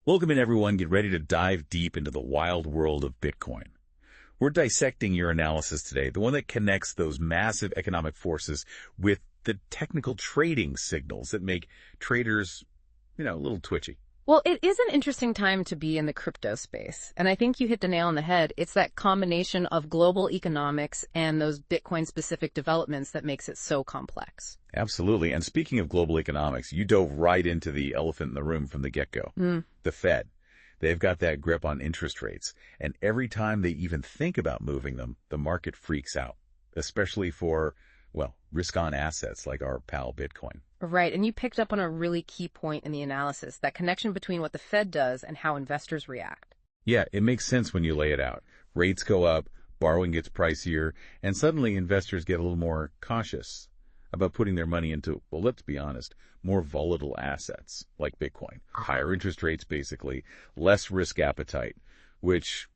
Welcome in, everyone. Get ready to dive deep into the wild world of Bitcoin. We're dissecting your analysis today, the one that connects those massive economic forces with the technical trading signals that make traders, a little twitchy. Well, it is an interesting time to be in the crypto space. And I think you hit the nail on the head. It's that combination of global economics and those Bitcoin-specific developments that makes it so complex. Absolutely. And speaking of global economics, you dove right into the elephant in the room from the get-go. The Fed. They've got that grip on interest rates. And every time they even think about moving them, the market freaks out, especially for, risk-on assets like our pal Bitcoin. Right, and you picked up on a really key point in the analysis, that connection between what the Fed does and how investors react. Yeah, it makes sense when you lay it out. Rates go up, borrowing gets pricier, and suddenly investors get a little more cautious about putting their money into, let's be honest, more volatile assets like Bitcoin. Higher interest rates, basically, less risk appetite, which,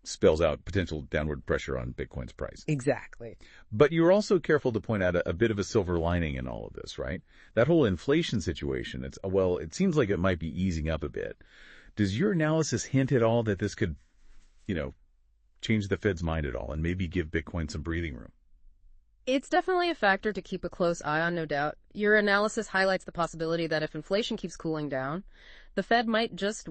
spells out potential downward pressure on Bitcoin's price. Exactly. But you're also careful to point out a bit of a silver lining in all of this, right? That whole inflation situation, it seems like it might be easing up a bit. Does your analysis hint at all that this could, change the Fed's mind at all and maybe give Bitcoin some breathing room? It's definitely a factor to keep a close eye on, no doubt. Your analysis highlights the possibility that if inflation keeps cooling down, the Fed might just,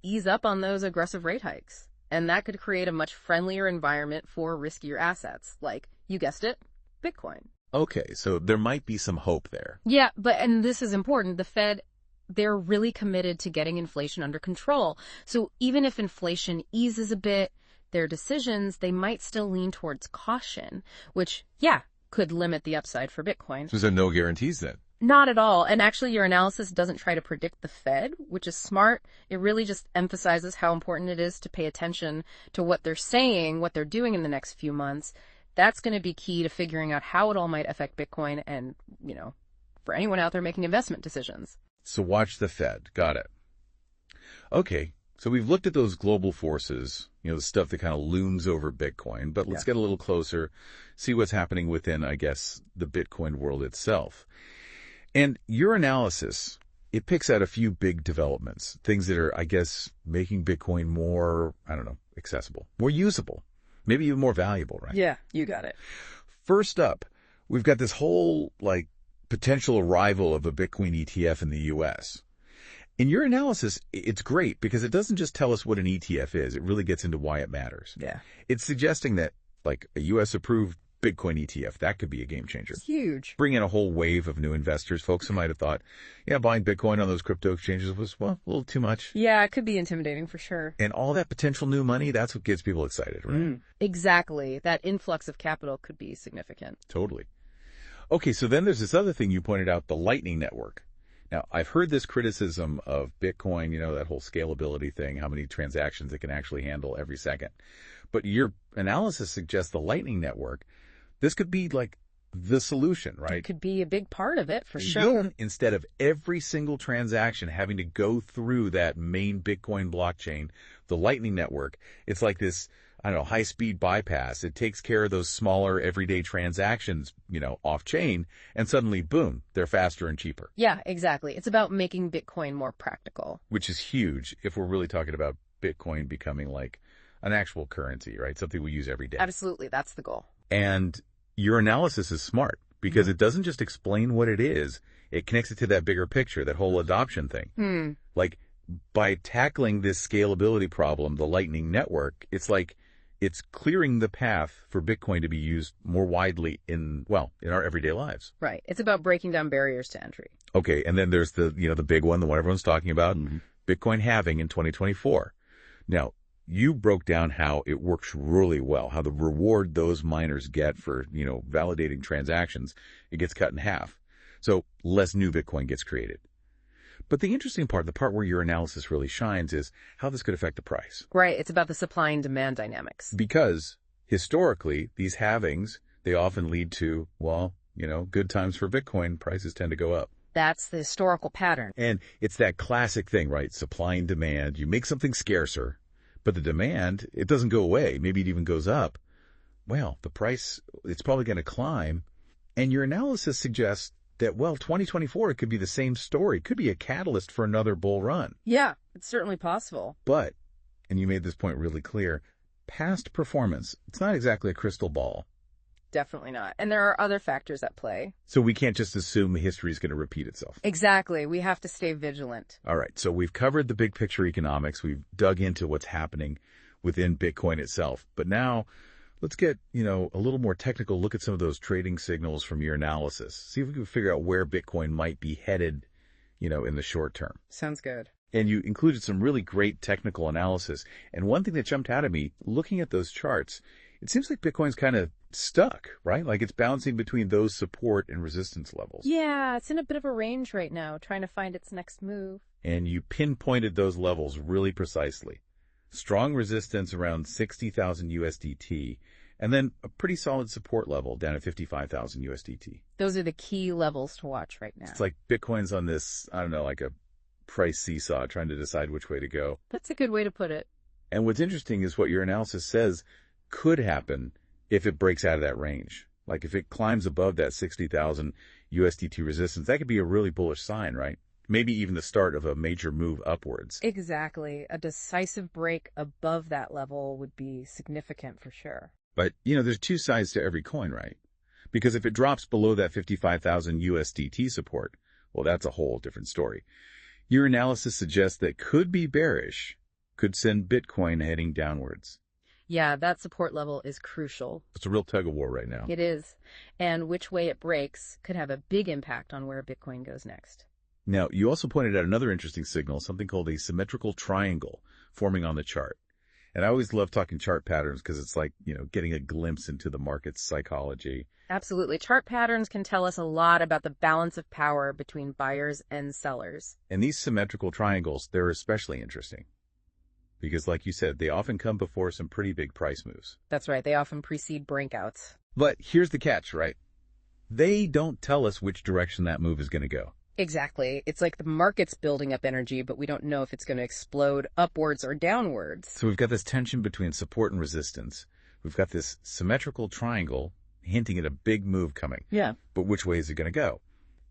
ease up on those aggressive rate hikes. And that could create a much friendlier environment for riskier assets, like, you guessed it, Bitcoin. Okay, so there might be some hope there. Yeah, and this is important, the Fed, they're really committed to getting inflation under control. So even if inflation eases a bit, their decisions, they might still lean towards caution, which, could limit the upside for Bitcoin. So there are no guarantees then? Not at all. And actually, your analysis doesn't try to predict the Fed, which is smart. It really just emphasizes how important it is to pay attention to what they're saying, what they're doing in the next few months. That's going to be key to figuring out how it all might affect Bitcoin and, for anyone out there making investment decisions. So watch the Fed. Got it. Okay. So we've looked at those global forces, the stuff that kind of looms over Bitcoin, but let's get a little closer, see what's happening within, I guess, the Bitcoin world itself. And your analysis, it picks out a few big developments, things that are, I guess, making Bitcoin more, accessible, more usable, maybe even more valuable, right? Yeah, you got it. First up, we've got this whole, potential arrival of a Bitcoin ETF in the U.S. In your analysis, it's great because it doesn't just tell us what an ETF is. It really gets into why it matters. Yeah. It's suggesting that, a U.S.-approved Bitcoin ETF, that could be a game changer. It's huge. Bring in a whole wave of new investors, folks who might have thought, buying Bitcoin on those crypto exchanges was, a little too much. Yeah, it could be intimidating for sure. And all that potential new money, that's what gets people excited, right? Exactly. That influx of capital could be significant. Totally. Okay, so then there's this other thing you pointed out, the Lightning Network. Now, I've heard this criticism of Bitcoin, that whole scalability thing, how many transactions it can actually handle every second. But your analysis suggests the Lightning Network, this could be the solution, right? It could be a big part of it, for sure. Instead of every single transaction having to go through that main Bitcoin blockchain, the Lightning Network, it's like this, high-speed bypass. It takes care of those smaller everyday transactions, off-chain, and suddenly, boom, they're faster and cheaper. Yeah, exactly. It's about making Bitcoin more practical. Which is huge if we're really talking about Bitcoin becoming an actual currency, right? Something we use every day. Absolutely. That's the goal. And your analysis is smart because it doesn't just explain what it is. It connects it to that bigger picture, that whole adoption thing. By tackling this scalability problem, the Lightning Network, it's clearing the path for Bitcoin to be used more widely in our everyday lives. Right. It's about breaking down barriers to entry. Okay. And then there's the big one, the one everyone's talking about, Bitcoin halving in 2024. Now, you broke down how it works really well, how the reward those miners get for, validating transactions, it gets cut in half. So less new Bitcoin gets created. But the interesting part, the part where your analysis really shines, is how this could affect the price. Right. It's about the supply and demand dynamics. Because historically, these halvings, they often lead to, good times for Bitcoin, prices tend to go up. That's the historical pattern. And it's that classic thing, right? Supply and demand. You make something scarcer, but the demand, it doesn't go away. Maybe it even goes up. Well, the price, it's probably going to climb. And your analysis suggests that, 2024, it could be the same story. It could be a catalyst for another bull run. Yeah, It's certainly possible. But, and you made this point really clear, past performance, it's not exactly a crystal ball. Definitely not. And there are other factors at play. So we can't just assume history is going to repeat itself. Exactly. We have to stay vigilant. All right. So we've covered the big picture economics. We've dug into what's happening within Bitcoin itself. But now let's get, a little more technical look at some of those trading signals from your analysis. See if we can figure out where Bitcoin might be headed, in the short term. Sounds good. And you included some really great technical analysis. And one thing that jumped out at me, looking at those charts, it seems like Bitcoin's kind of stuck, right? Like it's bouncing between those support and resistance levels. Yeah, it's in a bit of a range right now, trying to find its next move. And you pinpointed those levels really precisely. Strong resistance around 60,000 USDT, and then a pretty solid support level down at 55,000 USDT. Those are the key levels to watch right now. It's like Bitcoin's on this, I don't know, like a price seesaw trying to decide which way to go. That's a good way to put it. And what's interesting is what your analysis says could happen if it breaks out of that range. Like if it climbs above that 60,000 USDT resistance, that could be a really bullish sign, right? Maybe even the start of a major move upwards. Exactly. A decisive break above that level would be significant for sure. But, there's two sides to every coin, right? Because if it drops below that 55,000 USDT support, well, that's a whole different story. Your analysis suggests that could be bearish, could send Bitcoin heading downwards. Yeah, that support level is crucial. It's a real tug of war right now. It is. And which way it breaks could have a big impact on where Bitcoin goes next. Now, you also pointed out another interesting signal, something called a symmetrical triangle forming on the chart. And I always love talking chart patterns because it's like, getting a glimpse into the market's psychology. Absolutely. Chart patterns can tell us a lot about the balance of power between buyers and sellers. And these symmetrical triangles, they're especially interesting. Because like you said, they often come before some pretty big price moves. That's right. They often precede breakouts. But here's the catch, right? They don't tell us which direction that move is going to go. Exactly. It's like the market's building up energy, but we don't know if it's going to explode upwards or downwards. So we've got this tension between support and resistance. We've got this symmetrical triangle hinting at a big move coming. Yeah. But which way is it going to go?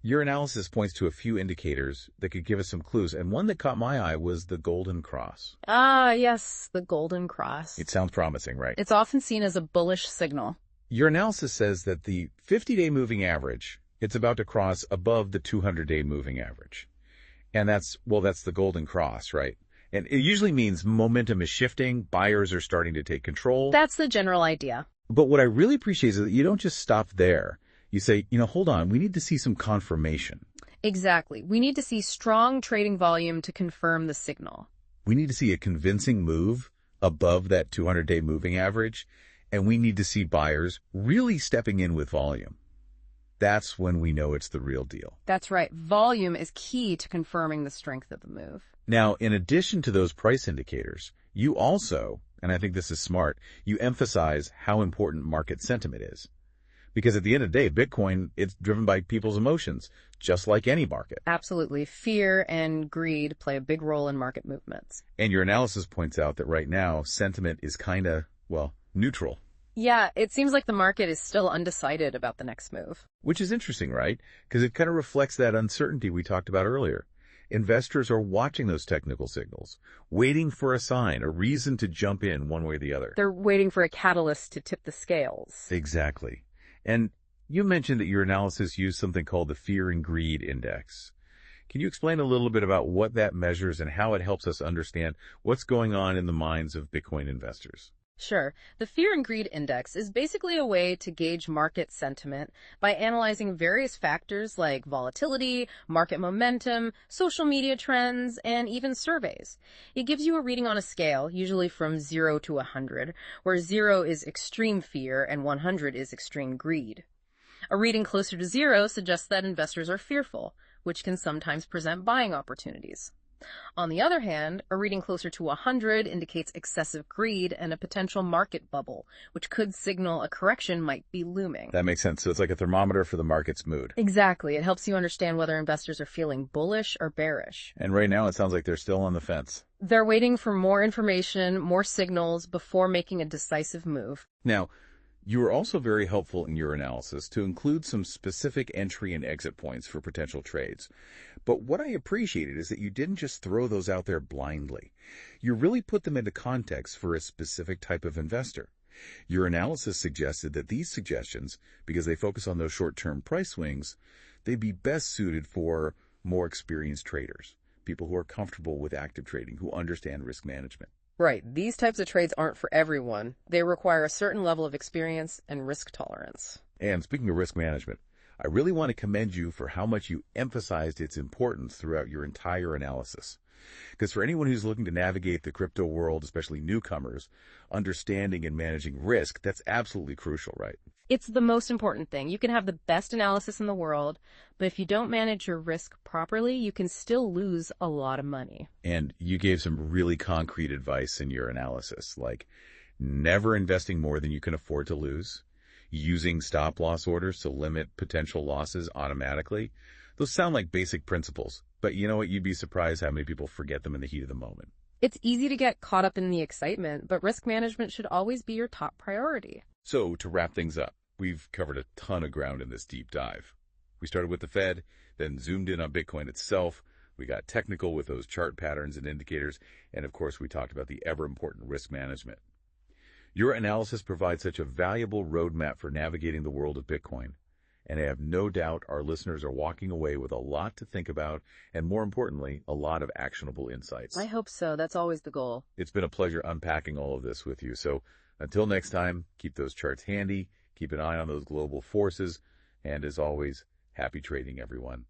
Your analysis points to a few indicators that could give us some clues, and one that caught my eye was the golden cross. Ah, yes, the golden cross. It sounds promising, right? It's often seen as a bullish signal. Your analysis says that the 50-day moving average, it's about to cross above the 200-day moving average. And that's the golden cross, right? And it usually means momentum is shifting, buyers are starting to take control. That's the general idea. But what I really appreciate is that you don't just stop there. You say, hold on, we need to see some confirmation. Exactly. We need to see strong trading volume to confirm the signal. We need to see a convincing move above that 200-day moving average, and we need to see buyers really stepping in with volume. That's when we know it's the real deal. That's right. Volume is key to confirming the strength of the move. Now, in addition to those price indicators, you also, and I think this is smart, you emphasize how important market sentiment is. Because at the end of the day, Bitcoin, it's driven by people's emotions, just like any market. Absolutely. Fear and greed play a big role in market movements. And your analysis points out that right now, sentiment is kind of, neutral. Yeah, it seems like the market is still undecided about the next move. Which is interesting, right? Because it kind of reflects that uncertainty we talked about earlier. Investors are watching those technical signals, waiting for a sign, a reason to jump in one way or the other. They're waiting for a catalyst to tip the scales. Exactly. And you mentioned that your analysis used something called the Fear and Greed Index. Can you explain a little bit about what that measures and how it helps us understand what's going on in the minds of Bitcoin investors? Sure. The Fear and Greed Index is basically a way to gauge market sentiment by analyzing various factors like volatility, market momentum, social media trends, and even surveys. It gives you a reading on a scale, usually from 0 to 100, where 0 is extreme fear and 100 is extreme greed. A reading closer to 0 suggests that investors are fearful, which can sometimes present buying opportunities. On the other hand, a reading closer to 100 indicates excessive greed and a potential market bubble, which could signal a correction might be looming. That makes sense. So it's like a thermometer for the market's mood. Exactly. It helps you understand whether investors are feeling bullish or bearish. And right now it sounds like they're still on the fence. They're waiting for more information, more signals before making a decisive move. Now, You were also very helpful in your analysis to include some specific entry and exit points for potential trades. But what I appreciated is that you didn't just throw those out there blindly. You really put them into context for a specific type of investor. Your analysis suggested that these suggestions, because they focus on those short-term price swings, they'd be best suited for more experienced traders, people who are comfortable with active trading, who understand risk management. Right. These types of trades aren't for everyone. They require a certain level of experience and risk tolerance. And speaking of risk management, I really want to commend you for how much you emphasized its importance throughout your entire analysis. Because for anyone who's looking to navigate the crypto world, especially newcomers, understanding and managing risk, that's absolutely crucial, right? It's the most important thing. You can have the best analysis in the world, but if you don't manage your risk properly, you can still lose a lot of money. And you gave some really concrete advice in your analysis, like never investing more than you can afford to lose, using stop-loss orders to limit potential losses automatically. Those sound like basic principles, but you know what? You'd be surprised how many people forget them in the heat of the moment. It's easy to get caught up in the excitement, but risk management should always be your top priority. So, to wrap things up, we've covered a ton of ground in this deep dive. We started with the Fed, then zoomed in on Bitcoin itself. We got technical with those chart patterns and indicators, and of course, we talked about the ever-important risk management. Your analysis provides such a valuable roadmap for navigating the world of Bitcoin. And I have no doubt our listeners are walking away with a lot to think about and, more importantly, a lot of actionable insights. I hope so. That's always the goal. It's been a pleasure unpacking all of this with you. So until next time, keep those charts handy, keep an eye on those global forces, and as always, happy trading, everyone.